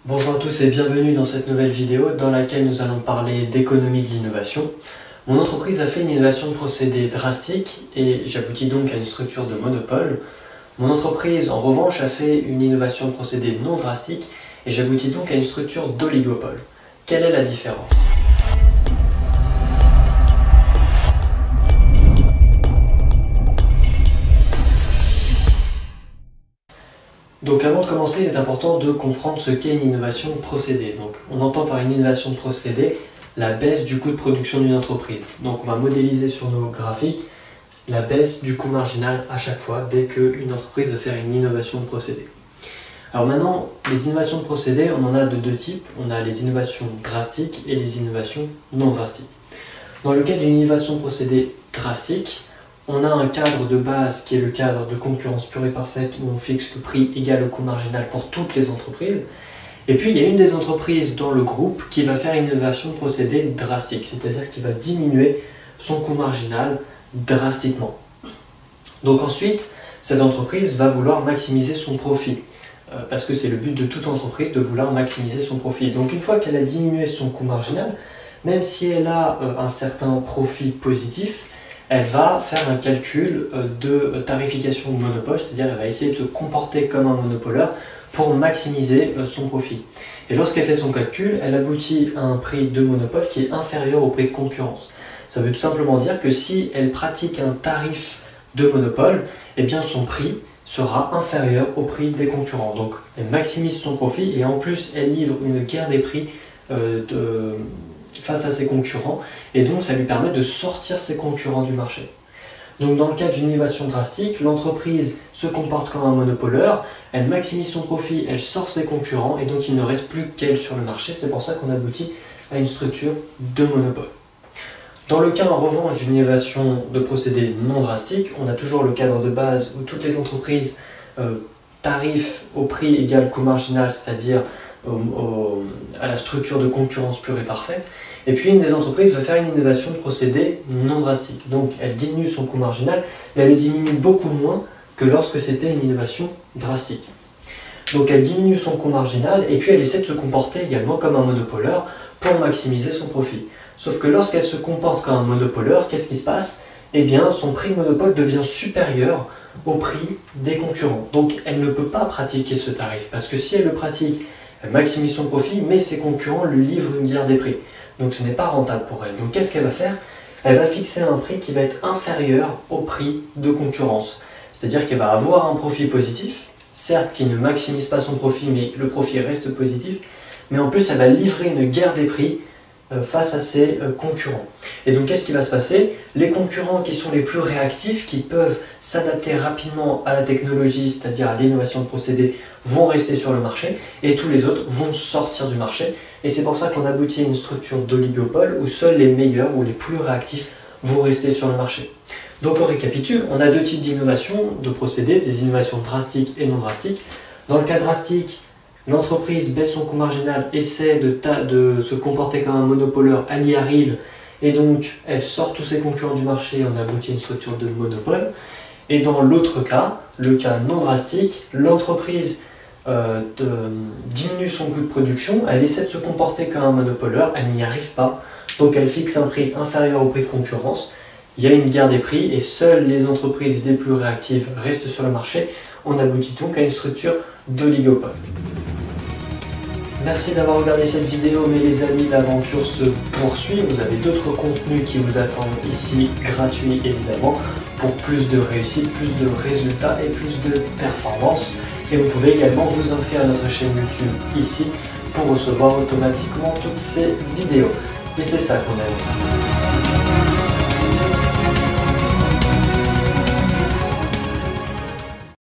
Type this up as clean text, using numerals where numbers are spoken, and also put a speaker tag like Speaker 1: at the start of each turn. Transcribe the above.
Speaker 1: Bonjour à tous et bienvenue dans cette nouvelle vidéo dans laquelle nous allons parler d'économie de l'innovation. Mon entreprise a fait une innovation de procédé drastique et j'aboutis donc à une structure de monopole. Mon entreprise en revanche a fait une innovation de procédé non drastique et j'aboutis donc à une structure d'oligopole. Quelle est la différence ? Donc avant de commencer, il est important de comprendre ce qu'est une innovation de procédé. Donc on entend par une innovation de procédé la baisse du coût de production d'une entreprise. Donc on va modéliser sur nos graphiques la baisse du coût marginal à chaque fois dès qu'une entreprise veut faire une innovation de procédé. Alors maintenant, les innovations de procédé, on en a de deux types. On a les innovations drastiques et les innovations non drastiques. Dans le cas d'une innovation de procédé drastique, on a un cadre de base qui est le cadre de concurrence pure et parfaite où on fixe le prix égal au coût marginal pour toutes les entreprises. Et puis il y a une des entreprises dans le groupe qui va faire une innovation de procédé drastique, c'est-à-dire qui va diminuer son coût marginal drastiquement. Donc ensuite, cette entreprise va vouloir maximiser son profit, parce que c'est le but de toute entreprise de vouloir maximiser son profit. Donc une fois qu'elle a diminué son coût marginal, même si elle a un certain profit positif, elle va faire un calcul de tarification de monopole, c'est-à-dire elle va essayer de se comporter comme un monopoleur pour maximiser son profit. Et lorsqu'elle fait son calcul, elle aboutit à un prix de monopole qui est inférieur au prix de concurrence. Ça veut tout simplement dire que si elle pratique un tarif de monopole, eh bien son prix sera inférieur au prix des concurrents. Donc elle maximise son profit et en plus elle livre une guerre des prix face à ses concurrents et donc ça lui permet de sortir ses concurrents du marché. Donc dans le cas d'une innovation drastique, l'entreprise se comporte comme un monopoleur, elle maximise son profit, elle sort ses concurrents et donc il ne reste plus qu'elle sur le marché. C'est pour ça qu'on aboutit à une structure de monopole. Dans le cas en revanche d'une innovation de procédé non drastique, on a toujours le cadre de base où toutes les entreprises tarifent au prix égal coût marginal, c'est-à-dire à la structure de concurrence pure et parfaite. Et puis une des entreprises va faire une innovation de procédé non drastique. Donc elle diminue son coût marginal, mais elle le diminue beaucoup moins que lorsque c'était une innovation drastique. Donc elle diminue son coût marginal et puis elle essaie de se comporter également comme un monopoleur pour maximiser son profit. Sauf que lorsqu'elle se comporte comme un monopoleur, qu'est-ce qui se passe ? Eh bien son prix de monopole devient supérieur au prix des concurrents. Donc elle ne peut pas pratiquer ce tarif parce que si elle le pratique, elle maximise son profit, mais ses concurrents lui livrent une guerre des prix. Donc ce n'est pas rentable pour elle. Donc qu'est-ce qu'elle va faire ? Elle va fixer un prix qui va être inférieur au prix de concurrence. C'est-à-dire qu'elle va avoir un profit positif, certes qui ne maximise pas son profit, mais le profit reste positif, mais en plus elle va livrer une guerre des prix face à ses concurrents. Et donc qu'est-ce qui va se passer ? Les concurrents qui sont les plus réactifs, qui peuvent s'adapter rapidement à la technologie, c'est-à-dire à l'innovation de procédé, vont rester sur le marché et tous les autres vont sortir du marché. Et c'est pour ça qu'on aboutit à une structure d'oligopole où seuls les meilleurs ou les plus réactifs vont rester sur le marché. Donc on récapitule, on a deux types d'innovations de procédés, des innovations drastiques et non drastiques. Dans le cas drastique, l'entreprise baisse son coût marginal, essaie de se comporter comme un monopoleur, elle y arrive, et donc elle sort tous ses concurrents du marché, on aboutit à une structure de monopole. Et dans l'autre cas, le cas non drastique, l'entreprise diminue son coût de production, elle essaie de se comporter comme un monopoleur, elle n'y arrive pas, donc elle fixe un prix inférieur au prix de concurrence, il y a une guerre des prix et seules les entreprises les plus réactives restent sur le marché, on aboutit donc à une structure d'oligopole. Merci d'avoir regardé cette vidéo, mais les amis, l'aventure se poursuit. Vous avez d'autres contenus qui vous attendent ici, gratuits évidemment, pour plus de réussite, plus de résultats et plus de performance. Et vous pouvez également vous inscrire à notre chaîne YouTube ici pour recevoir automatiquement toutes ces vidéos. Et c'est ça qu'on aime.